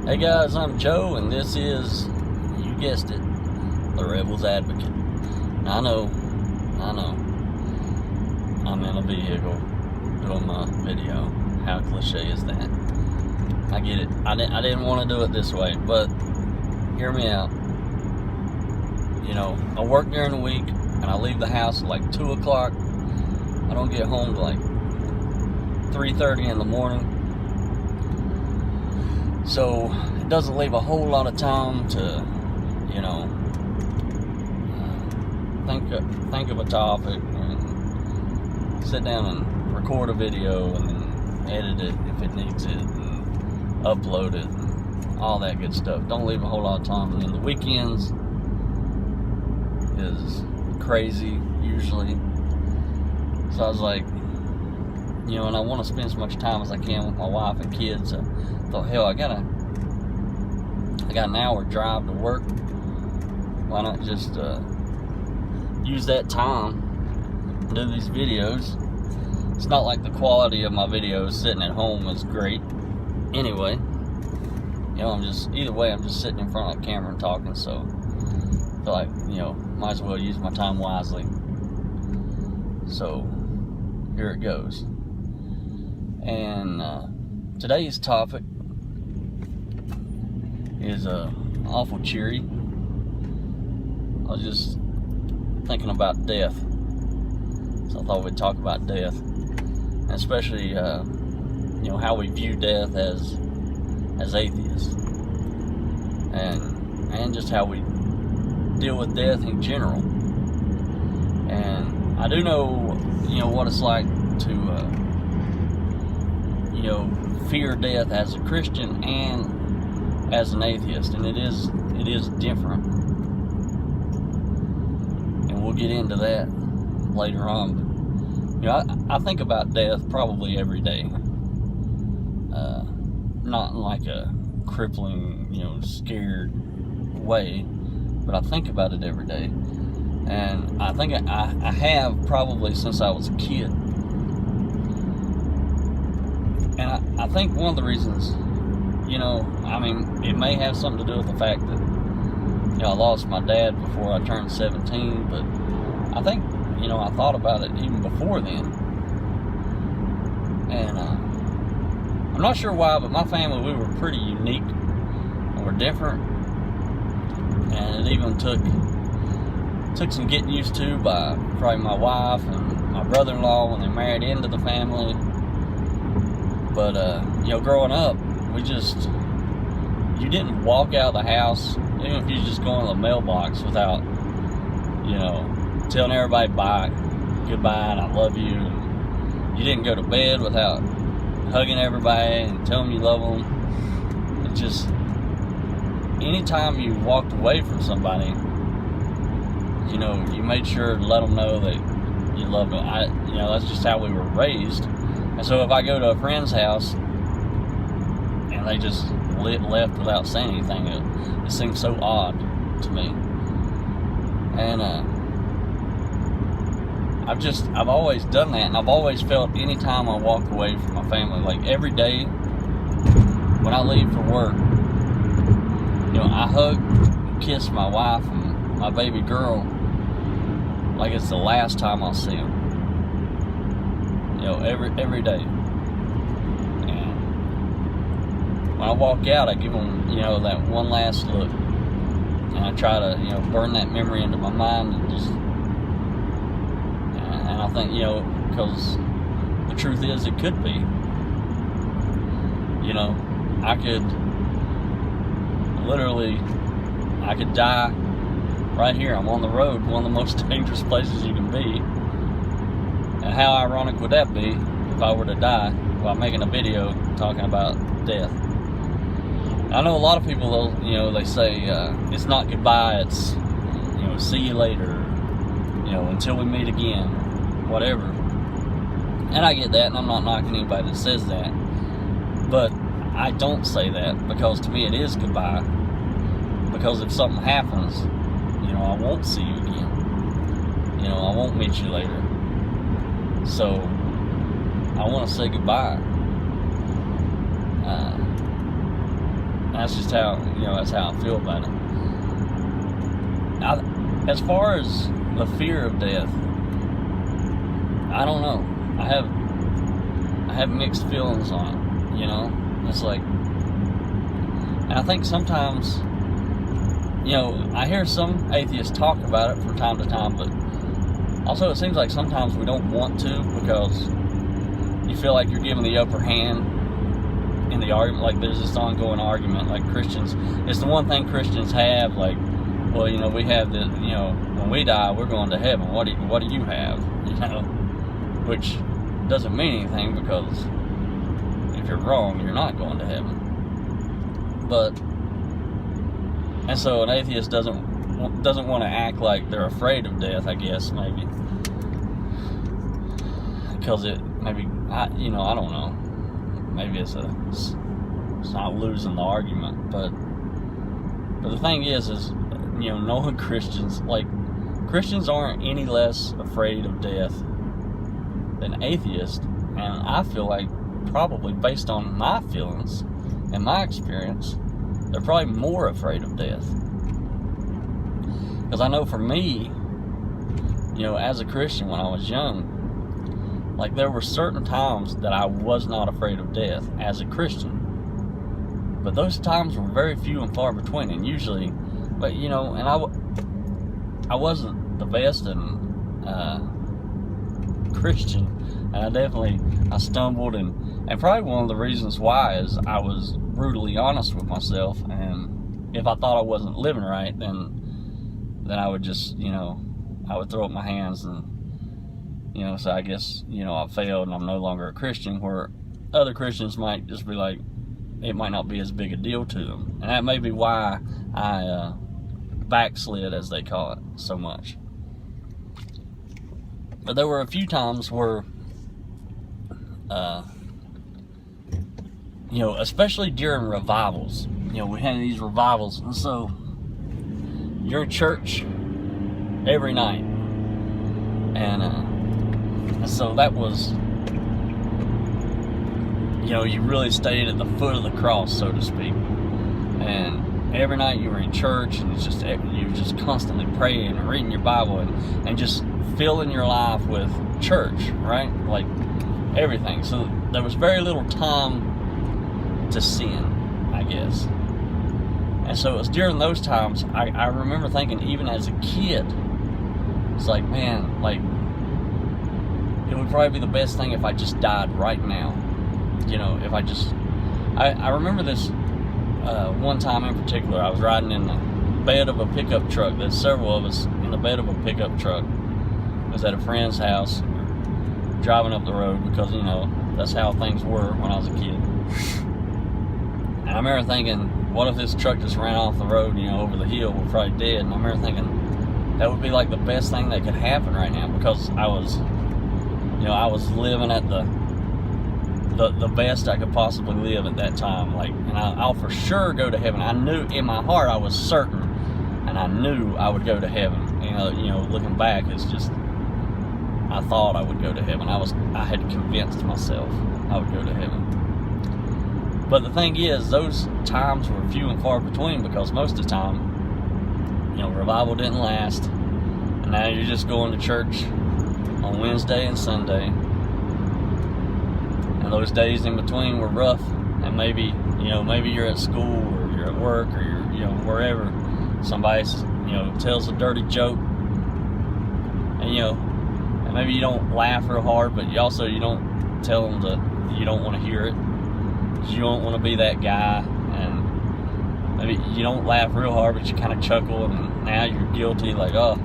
Hey guys, I'm Joe, and this is, you guessed it, the Rebels Advocate. I know, I'm in a vehicle doing my video. How cliche is that? I get it. I didn't want to do it this way, but hear me out. You know, I work during the week, and I leave the house at like 2 o'clock. I don't get home till like 3:30 in the morning. So it doesn't leave a whole lot of time to, you know, think of a topic and sit down and record a video and then edit it if it needs it and upload it and all that good stuff. Don't leave a whole lot of time. And then the weekends is crazy usually. So I was like, you know, and I want to spend as much time as I can with my wife and kids. So I thought, hell, I got an hour drive to work. Why not just use that time to do these videos? It's not like the quality of my videos sitting at home is great. Anyway, you know, either way, I'm just sitting in front of a camera and talking. So I feel like, you know, might as well use my time wisely. So here it goes. And today's topic is awful cheery. I was just thinking about death, so I thought we'd talk about death, and especially you know, how we view death as atheists, and just how we deal with death in general. And I do know, you know, what it's like to you know, fear death as a Christian and as an atheist, and it is different, and we'll get into that later on. But, you know, I think about death probably every day, not in like a crippling, you know, scared way, but I think about it every day, and I think I have probably since I was a kid. And I think one of the reasons, you know, I mean, it may have something to do with the fact that, you know, I lost my dad before I turned 17, but I think, you know, I thought about it even before then. And I'm not sure why, but my family, we were pretty unique, and we're different, and it even took some getting used to by probably my wife and my brother-in-law when they married into the family. But, you know, growing up, you didn't walk out of the house, even if you just go in the mailbox without, you know, telling everybody goodbye and I love you. And you didn't go to bed without hugging everybody and telling them you love them. It just, anytime you walked away from somebody, you know, you made sure to let them know that you loved them. You know, that's just how we were raised. And so if I go to a friend's house and they just left without saying anything, it seems so odd to me. And I've always done that, and I've always felt anytime I walk away from my family, like every day when I leave for work, you know, I hug and kiss my wife and my baby girl like it's the last time I'll see them. You know, every day. And when I walk out, I give them, you know, that one last look, and I try to, you know, burn that memory into my mind, and I think, you know, because the truth is, it could be, you know, I could die right here. I'm on the road, one of the most dangerous places you can be. And how ironic would that be if I were to die while making a video talking about death? I know a lot of people, though, you know, they say it's not goodbye, it's, you know, see you later, you know, until we meet again, whatever. And I get that, and I'm not knocking anybody that says that. But I don't say that, because to me it is goodbye. Because if something happens, you know, I won't see you again. You know, I won't meet you later. So I want to say goodbye. that's just how, that's how I feel about it. As far as the fear of death, I don't know. I have mixed feelings on it. It's like, and I think sometimes, I hear some atheists talk about it from time to time, but also it seems like sometimes we don't want to, because you feel like you're giving the upper hand in the argument. Like, there's this ongoing argument, like Christians, it's the one thing Christians have, like, well, we have the, when we die, we're going to heaven. What do you have? Which doesn't mean anything, because if you're wrong, you're not going to heaven. And so an atheist doesn't want to act like they're afraid of death, I guess, maybe, because I don't know, maybe it's not losing the argument, but the thing is knowing Christians, like, Christians aren't any less afraid of death than atheists, and I feel like, probably based on my feelings and my experience, they're probably more afraid of death. Because I know for me, as a Christian when I was young, like, there were certain times that I was not afraid of death as a Christian. But those times were very few and far between, and usually, but and I wasn't the best Christian, and I stumbled, and probably one of the reasons why is I was brutally honest with myself, and if I thought I wasn't living right, then I would just, I would throw up my hands, and, so I guess, I failed and I'm no longer a Christian, where other Christians might just be like, it might not be as big a deal to them. And that may be why I backslid, as they call it, so much. But there were a few times where, especially during revivals, we had these revivals, and so you're in church every night, and so that was, you really stayed at the foot of the cross, so to speak, and every night you were in church, and you were just constantly praying and reading your Bible, and just filling your life with church, right? Like, everything. So there was very little time to sin, I guess. And so it was during those times, I remember thinking, even as a kid, it's like, man, like, it would probably be the best thing if I just died right now. If I remember this one time in particular. I was riding in the bed of a pickup truck. There's several of us in the bed of a pickup truck. I was at a friend's house, driving up the road, because, that's how things were when I was a kid. And I remember thinking, what if this truck just ran off the road, over the hill? We're probably dead. And I remember thinking, that would be like the best thing that could happen right now, because I was living at the best I could possibly live at that time. Like, and I'll for sure go to heaven. I knew in my heart, I was certain, and I knew I would go to heaven. Looking back, it's just, I thought I would go to heaven. I had convinced myself I would go to heaven. But the thing is, those times were few and far between, because most of the time, revival didn't last, and now you're just going to church on Wednesday and Sunday, and those days in between were rough, and maybe you're at school, or you're at work, or you're, wherever, somebody, tells a dirty joke, and, and maybe you don't laugh real hard, but you don't tell them you don't want to hear it, because you don't want to be that guy, and maybe you don't laugh real hard, but you kind of chuckle, and now you're guilty, like, oh,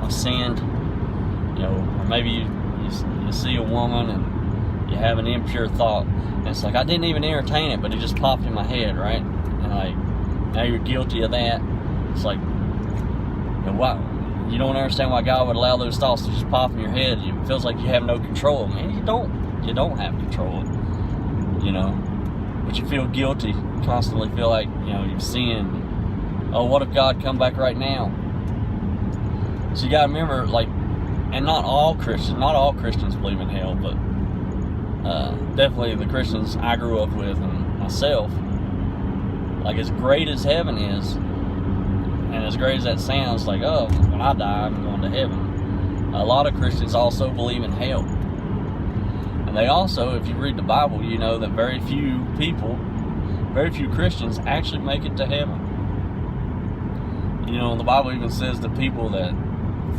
I sinned, or maybe you see a woman, and you have an impure thought, and it's like, I didn't even entertain it, but it just popped in my head, right? And like, now you're guilty of that. It's like, why? You don't understand why God would allow those thoughts to just pop in your head. It feels like you have no control. Man, you don't have control, but you feel guilty. You constantly feel like, you've sinned. Oh, what if God come back right now? So you gotta remember, like, and not all Christians believe in hell, but definitely the Christians I grew up with, and myself, Like, as great as heaven is, and as great as that sounds, like, oh, when I die, I'm going to heaven, a lot of Christians also believe in hell. And they also, if you read the Bible, you know that very few Christians actually make it to heaven. You know, the Bible even says that people that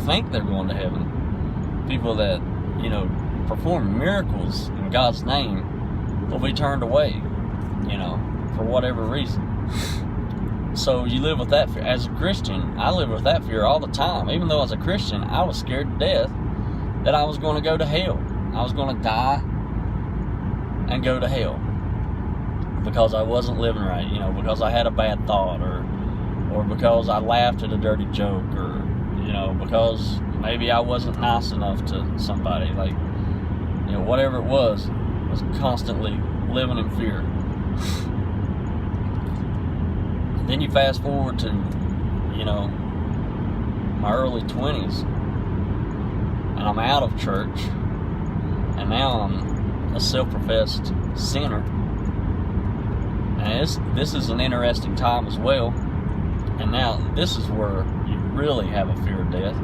think they're going to heaven, people that, you know, perform miracles in God's name, will be turned away, you know, for whatever reason. So you live with that fear. As a Christian, I live with that fear all the time. Even though as a Christian, I was scared to death that I was going to go to hell. I was going to die and go to hell because I wasn't living right, you know, because I had a bad thought, or because I laughed at a dirty joke, or, you know, because maybe I wasn't nice enough to somebody. Like, you know, whatever it was constantly living in fear. Then you fast forward to, you know, my early 20s, and I'm out of church, and now I'm a self-professed sinner. And this is an interesting time as well. And now this is where you really have a fear of death,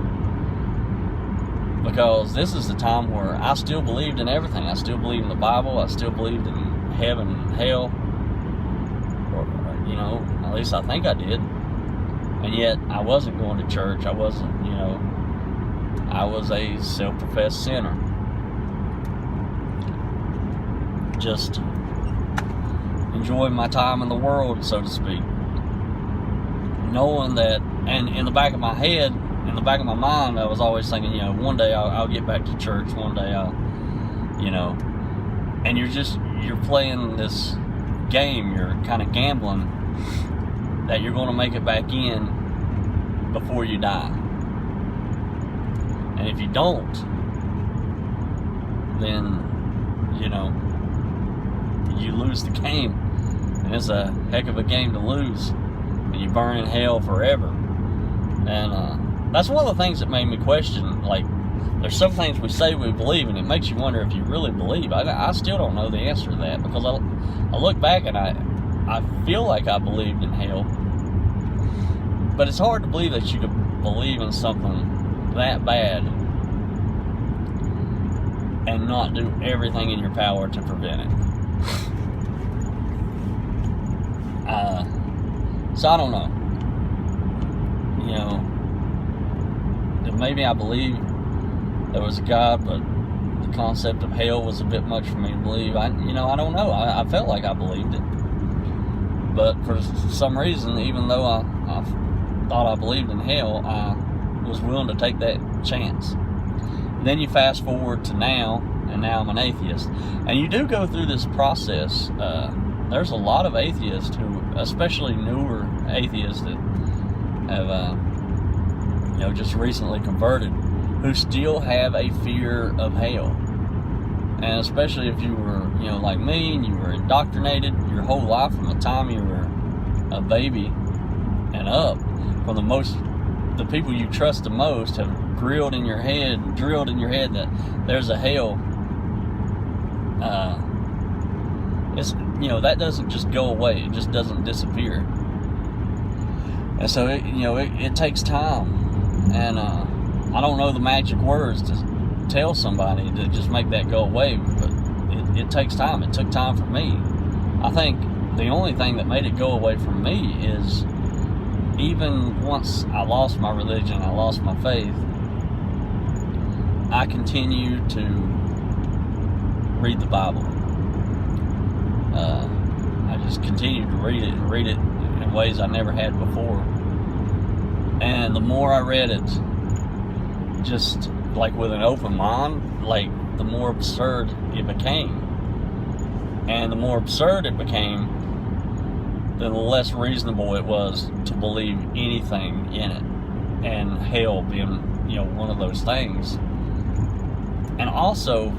because this is the time where I still believed in everything. I still believed in the Bible. I still believed in heaven and hell, or, you know, at least I think I did. And yet I wasn't going to church. I wasn't, you know, I was a self-professed sinner, just enjoying my time in the world, so to speak, knowing that. And in the back of my head, in the back of my mind, I was always thinking, you know, one day I'll get back to church, one day I'll, you know, and you're playing this game, you're kind of gambling that you're going to make it back in before you die. And if you don't, then, you know, you lose the game. And it's a heck of a game to lose. And you burn in hell forever. And that's one of the things that made me question, like, there's some things we say we believe, and it makes you wonder if you really believe. I still don't know the answer to that, because I look back and I feel like I believed in hell. But it's hard to believe that you could believe in something that bad and not do everything in your power to prevent it. So I don't know. You know, maybe I believe there was a God, but the concept of hell was a bit much for me to believe. I don't know. I felt like I believed it. But for some reason, even though I thought I believed in hell, I was willing to take that chance. Then you fast forward to now, and now I'm an atheist. And you do go through this process. There's a lot of atheists who, especially newer atheists that have, you know, just recently converted, who still have a fear of hell. And especially if you were, you know, like me, and you were indoctrinated your whole life from the time you were a baby and up, from the people you trust the most have drilled in your head that there's a hell. It's, you know, that doesn't just go away. It just doesn't disappear. And so it takes time, and I don't know the magic words to tell somebody to just make that go away, but it takes time. It took time for me. I think the only thing that made it go away from me is, even once I lost my religion, I lost my faith, I continued to read the Bible. I just continued to read it in ways I never had before. And the more I read it, just like with an open mind, like, the more absurd it became. And the more absurd it became, then the less reasonable it was to believe anything in it. And hell being, you know, one of those things. And also,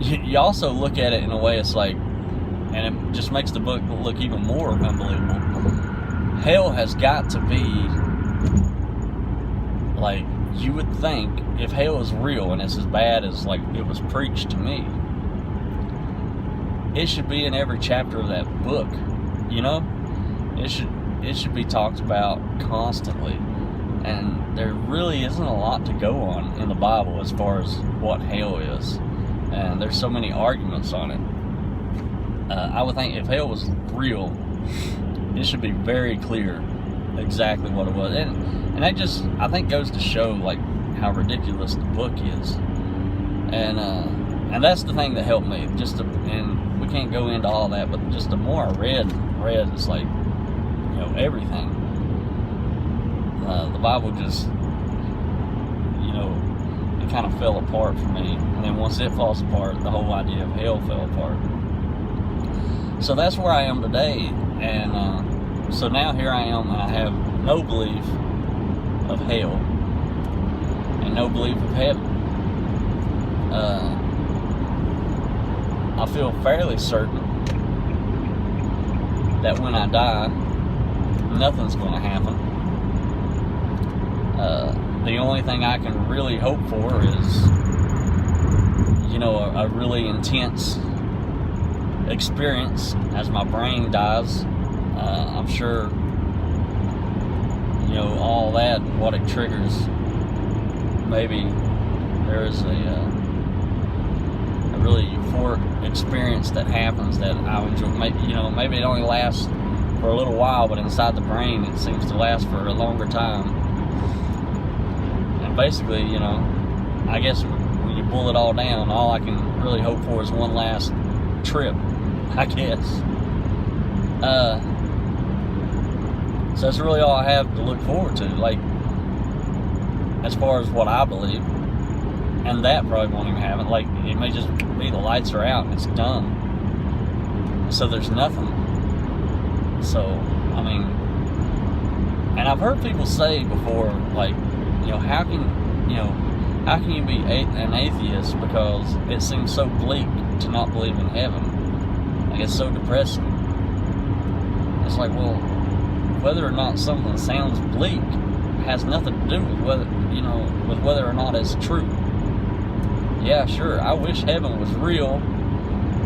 you also look at it in a way, it's like, and it just makes the book look even more unbelievable. Hell has got to be, like, you would think, if hell is real and it's as bad as, like, it was preached to me, it should be in every chapter of that book. You know, it should be talked about constantly. And there really isn't a lot to go on in the Bible as far as what hell is. And there's so many arguments on it. I would think if hell was real, it should be very clear exactly what it was. And that just, I think, goes to show like how ridiculous the book is. And that's the thing that helped me. And we can't go into all that, but just the more I read, it's like, you know, everything. The Bible just, you know, it kind of fell apart for me. And then once it falls apart, the whole idea of hell fell apart. So that's where I am today. And so now here I am, and I have no belief of hell and no belief of heaven. I feel fairly certain that when I die, nothing's going to happen. The only thing I can really hope for is, you know, a really intense experience as my brain dies. I'm sure, you know, all that, what it triggers. Maybe there is a really euphoric experience that happens that I enjoy. Maybe, you know, maybe it only lasts for a little while, but inside the brain it seems to last for a longer time. And basically, you know, I guess when you boil it all down, all I can really hope for is one last trip, I guess. So that's really all I have to look forward to, like, as far as what I believe. And that probably won't even happen. Like, it may just be the lights are out and it's done. So there's nothing. So, I mean, and I've heard people say before, like, you know, how can you be an atheist because it seems so bleak to not believe in heaven? Like, it's so depressing. It's like, well, whether or not something sounds bleak has nothing to do with whether or not it's true. Yeah, sure, I wish heaven was real,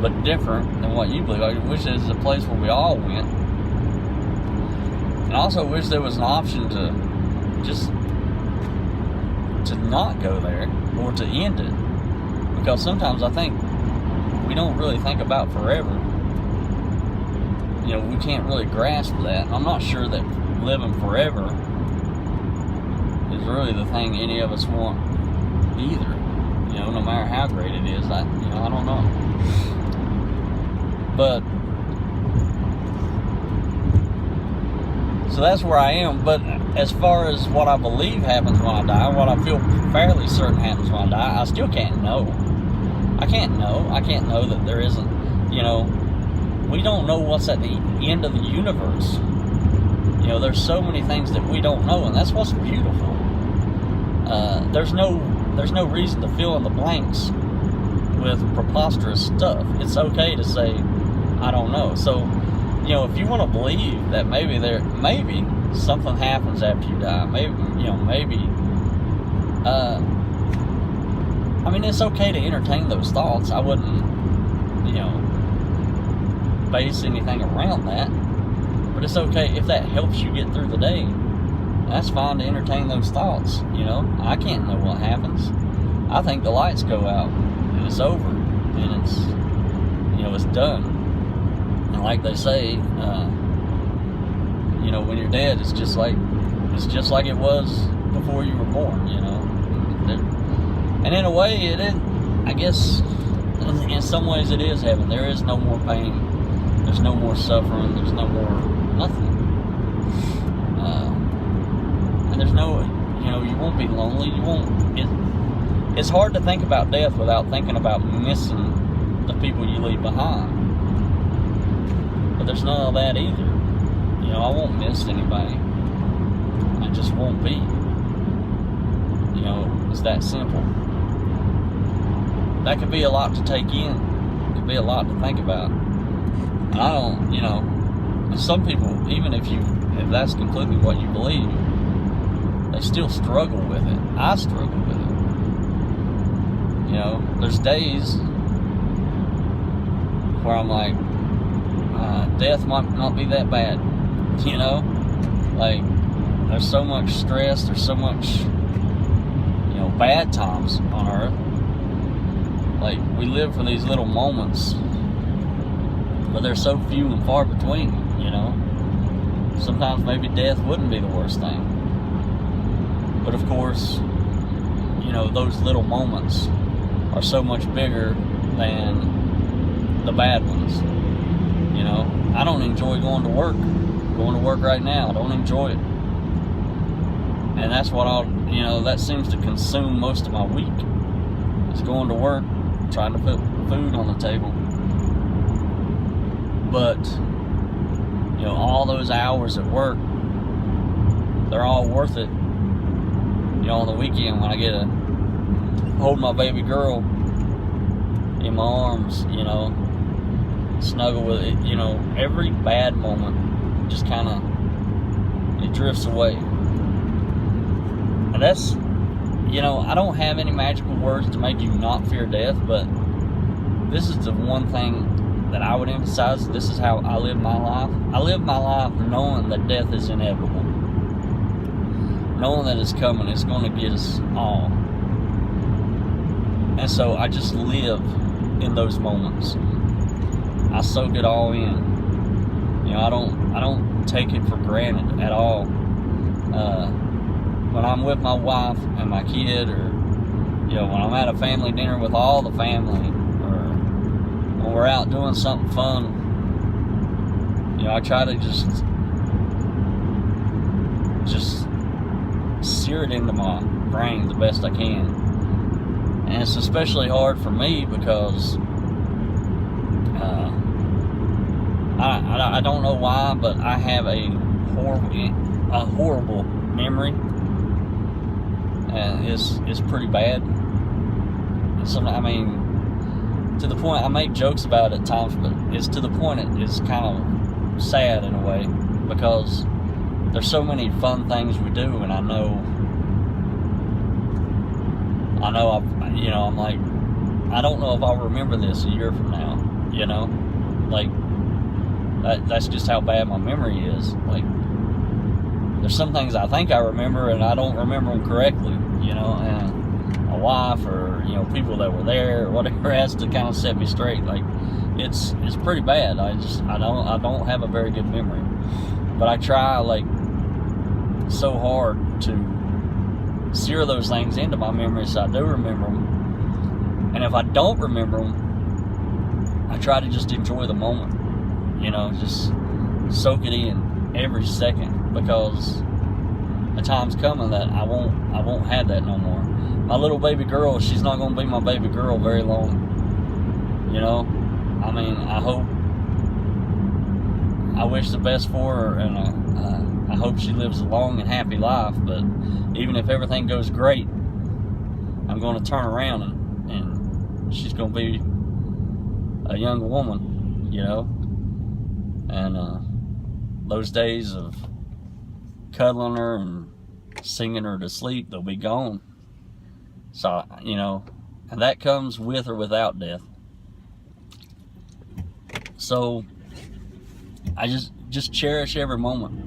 but different than what you believe. I wish there was a place where we all went. And I also wish there was an option to not go there, or to end it. Because sometimes I think we don't really think about forever. You know, we can't really grasp that. I'm not sure that living forever is really the thing any of us want either. You know, no matter how great it is, I don't know. But so that's where I am. But as far as what I believe happens when I die, what I feel fairly certain happens when I die, I still can't know. I can't know that there isn't, you know, we don't know what's at the end of the universe. You know, there's so many things that we don't know, and that's what's beautiful. There's no reason to fill in the blanks with preposterous stuff. It's okay to say, I don't know. So, you know, if you want to believe that maybe something happens after you die, I mean, it's okay to entertain those thoughts. I wouldn't, you know, base anything around that. But it's okay if that helps you get through the day. That's fine to entertain those thoughts, you know. I can't know what happens. I think the lights go out and it's over and it's, you know, it's done. And like they say, you know, when you're dead, it's just like it was before you were born, you know. And in a way, it is. I guess in some ways it is heaven. There is no more pain. There's no more suffering. There's no more nothing. And there's no, you know, you won't be lonely. You won't. It's hard to think about death without thinking about missing the people you leave behind. But there's none of that either. You know, I won't miss anybody. I just won't be. You know, it's that simple. That could be a lot to take in. It could be a lot to think about. And I don't, you know, some people, even if that's completely what you believe, they still struggle with it. I struggle with it. You know, there's days where I'm like, death might not be that bad, you know? Like, there's so much stress, there's so much, you know, bad times on earth. Like, we live for these little moments, but they're so few and far between, you know? Sometimes maybe death wouldn't be the worst thing. But of course, you know, those little moments are so much bigger than the bad ones. You know, I don't enjoy going to work. Going to work right now, I don't enjoy it. And that's what you know, that seems to consume most of my week. It's going to work, trying to put food on the table. But, you know, all those hours at work, they're all worth it. You know, on the weekend when I get to hold my baby girl in my arms, you know, snuggle with it, you know, every bad moment just kind of, it drifts away. And that's, you know, I don't have any magical words to make you not fear death, but this is the one thing that I would emphasize. This is how I live my life. I live my life knowing that death is inevitable. Knowing that it's coming, it's going to get us all. And so I just live in those moments. I soak it all in. You know, I don't take it for granted at all. When I'm with my wife and my kid, or, you know, when I'm at a family dinner with all the family, or when we're out doing something fun, you know, I try to just sear it into my brain the best I can. And it's especially hard for me because I don't know why, but I have a horrible memory, and it's pretty bad. I mean, to the point I make jokes about it at times, but it's to the point it's kind of sad in a way, because there's so many fun things we do, and I know I'm like, I don't know if I'll remember this a year from now, you know? Like, that's just how bad my memory is. Like, there's some things I think I remember, and I don't remember them correctly, you know, and my wife, or, you know, people that were there, or whatever, has to kind of set me straight. Like, it's pretty bad. I don't have a very good memory, but I try, like, so hard to sear those things into my memory so I do remember them. And if I don't remember them, I try to just enjoy the moment, you know, just soak it in every second, because the time's coming that I won't have that no more. My little baby girl, she's not going to be my baby girl very long, you know. I mean, I wish the best for her, and I hope she lives a long and happy life. But even if everything goes great, I'm going to turn around and she's going to be a young woman, you know. And those days of cuddling her and singing her to sleep, they'll be gone. So, you know, and that comes with or without death. So I just cherish every moment.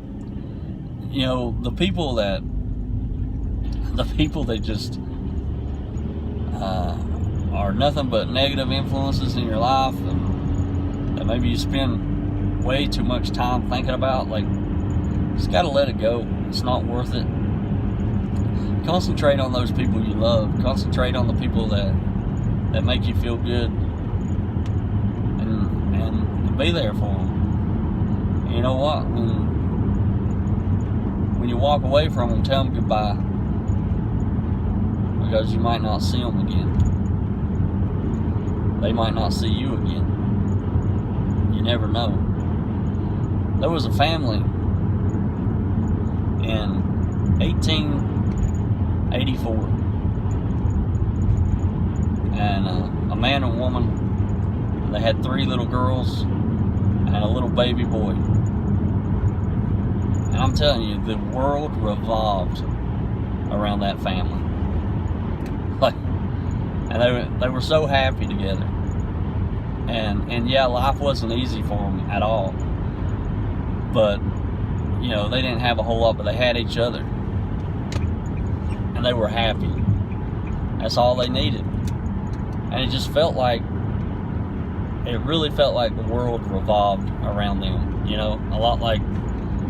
You know, the people that just are nothing but negative influences in your life, and that maybe you spend way too much time thinking about, like, just gotta let it go. It's not worth it. Concentrate on those people you love. Concentrate on the people that make you feel good, and be there for them. And you know what? When you walk away from them, tell them goodbye, because you might not see them again. They might not see you again. You never know. There was a family in 1884, and a man and woman. They had 3 little girls and a little baby boy. And I'm telling you, the world revolved around that family. Like, and they were so happy together. And yeah, life wasn't easy for them at all. But, you know, they didn't have a whole lot, but they had each other. And they were happy. That's all they needed. And it just felt like, it really felt like the world revolved around them. You know, a lot like,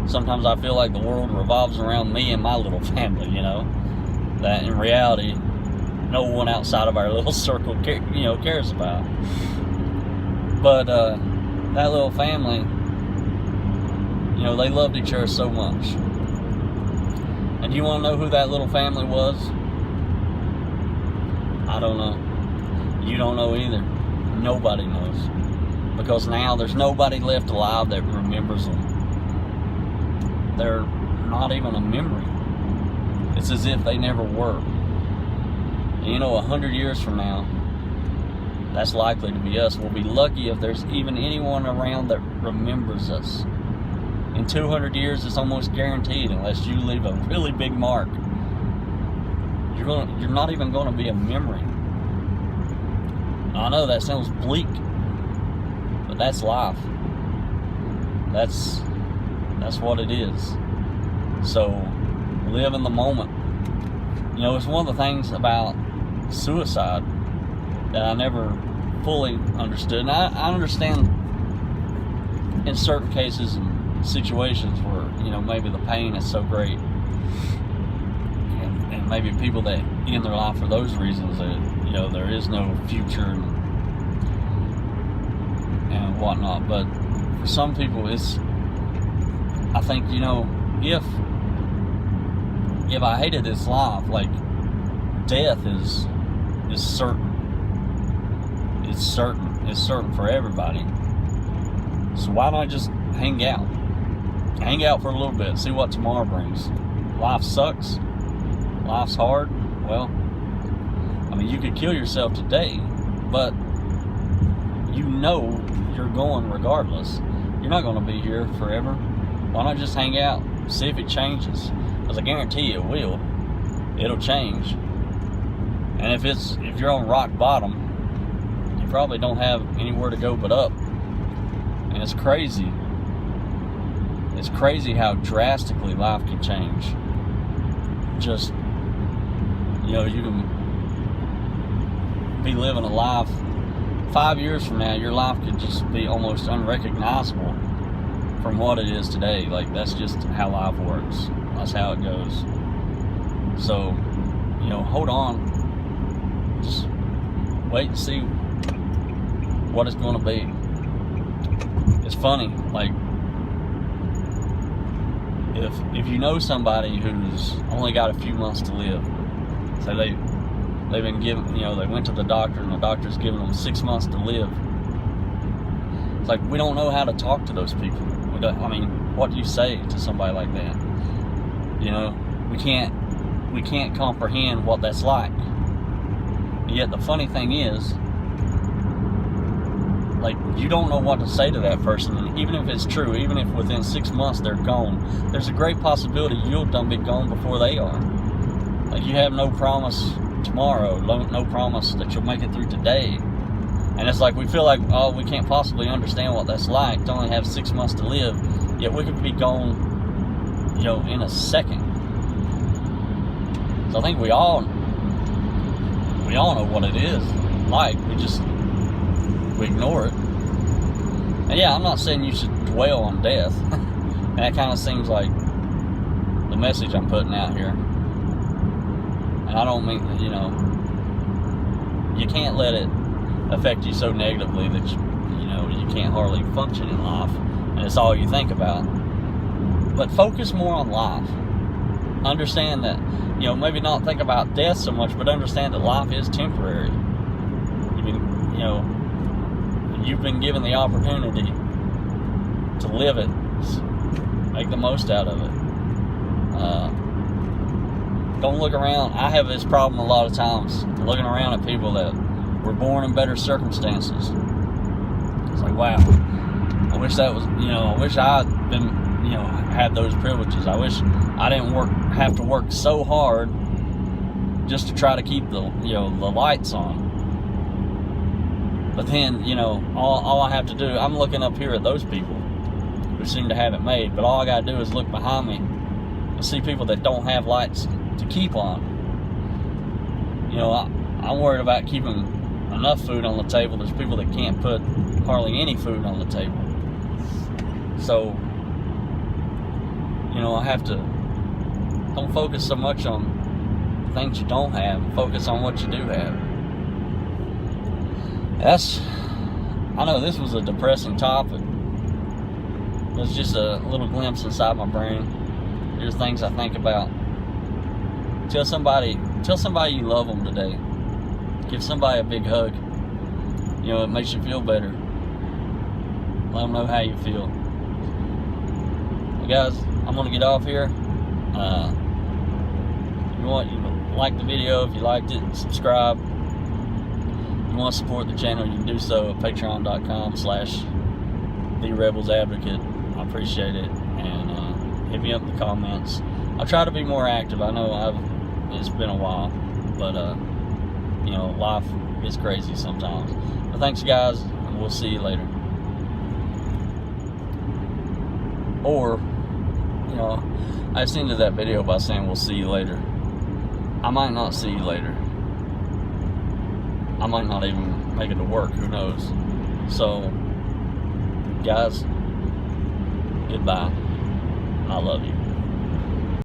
sometimes I feel like the world revolves around me and my little family, you know. That in reality, no one outside of our little circle cares about. But that little family, you know, they loved each other so much. And you want to know who that little family was? I don't know. You don't know either. Nobody knows. Because now there's nobody left alive that remembers them. They're not even a memory. It's as if they never were. And you know, 100 years from now, that's likely to be us. We'll be lucky if there's even anyone around that remembers us. In 200 years, it's almost guaranteed, unless you leave a really big mark. You're not even going to be a memory. I know that sounds bleak, but that's life. That's what it is. So, live in the moment. You know, it's one of the things about suicide that I never fully understood. And I understand in certain cases and situations where, you know, maybe the pain is so great. And maybe people that end their life for those reasons, that, you know, there is no future and whatnot. But for some people, I think, you know, if I hated this life, like, death is certain. It's certain. It's certain for everybody. So why don't I just hang out? Hang out for a little bit, see what tomorrow brings. Life sucks. Life's hard. Well, I mean, you could kill yourself today, but you know you're going regardless. You're not going to be here forever. Why not just hang out, see if it changes? Because I guarantee you it will. It'll change. And if you're on rock bottom, you probably don't have anywhere to go but up. And it's crazy. It's crazy how drastically life can change. Just, you know, you can be living a life 5 years from now, your life could just be almost unrecognizable from what it is today. Like, that's just how life works. That's how it goes. So, you know, hold on. Just wait and see what it's going to be. It's funny, like, if you know somebody who's only got a few months to live, so they've been given, you know, they went to the doctor and the doctor's giving them 6 months to live. It's like, we don't know how to talk to those people. I mean, what do you say to somebody like that? You know, we can't comprehend what that's like. Yet the funny thing is, like, you don't know what to say to that person, and even if it's true, even if within 6 months they're gone, there's a great possibility you'll done be gone before they are. Like, you have no promise tomorrow, no promise that you'll make it through today. And it's like, we feel like, oh, we can't possibly understand what that's like to only have 6 months to live, yet we could be gone, you know, in a second. So I think we all know what it is like. We ignore it. And yeah, I'm not saying you should dwell on death. And that kind of seems like the message I'm putting out here. And I don't mean, you know, you can't let it affect you so negatively that you can't hardly function in life, and it's all you think about. But focus more on life. Understand that, you know, maybe not think about death so much, but understand that life is temporary. You've been given the opportunity to live it, make the most out of it. Don't look around. I have this problem a lot of times, looking around at people that were born in better circumstances. It's like, wow, I wish that was, I wish I had been, had those privileges. I wish I didn't have to work so hard just to try to keep the lights on. But then, you know, all I have to do, I'm looking up here at those people who seem to have it made, but all I gotta do is look behind me and see people that don't have lights to keep on. You know, I'm worried about keeping enough food on the table. There's people that can't put hardly any food on the table. So, you know, I have to, don't focus so much on things you don't have, focus on what you do have. I know this was a depressing topic. It's just a little glimpse inside my brain. There's things I think about. Tell somebody you love them today. Give somebody a big hug. You know, it makes you feel better. Let them know how you feel. Well, guys, I'm gonna get off here. You like the video? If you liked it, subscribe. If you want to support the channel, you can do so at patreon.com/TheRebelsAdvocate. I appreciate it, and hit me up in the comments. I'll try to be more active. I know it's been a while, but you know, life gets crazy sometimes. But thanks, guys, and we'll see you later. Or, you know, I just ended that video by saying we'll see you later. I might not see you later. I might not even make it to work. Who knows? So, guys, goodbye. I love you.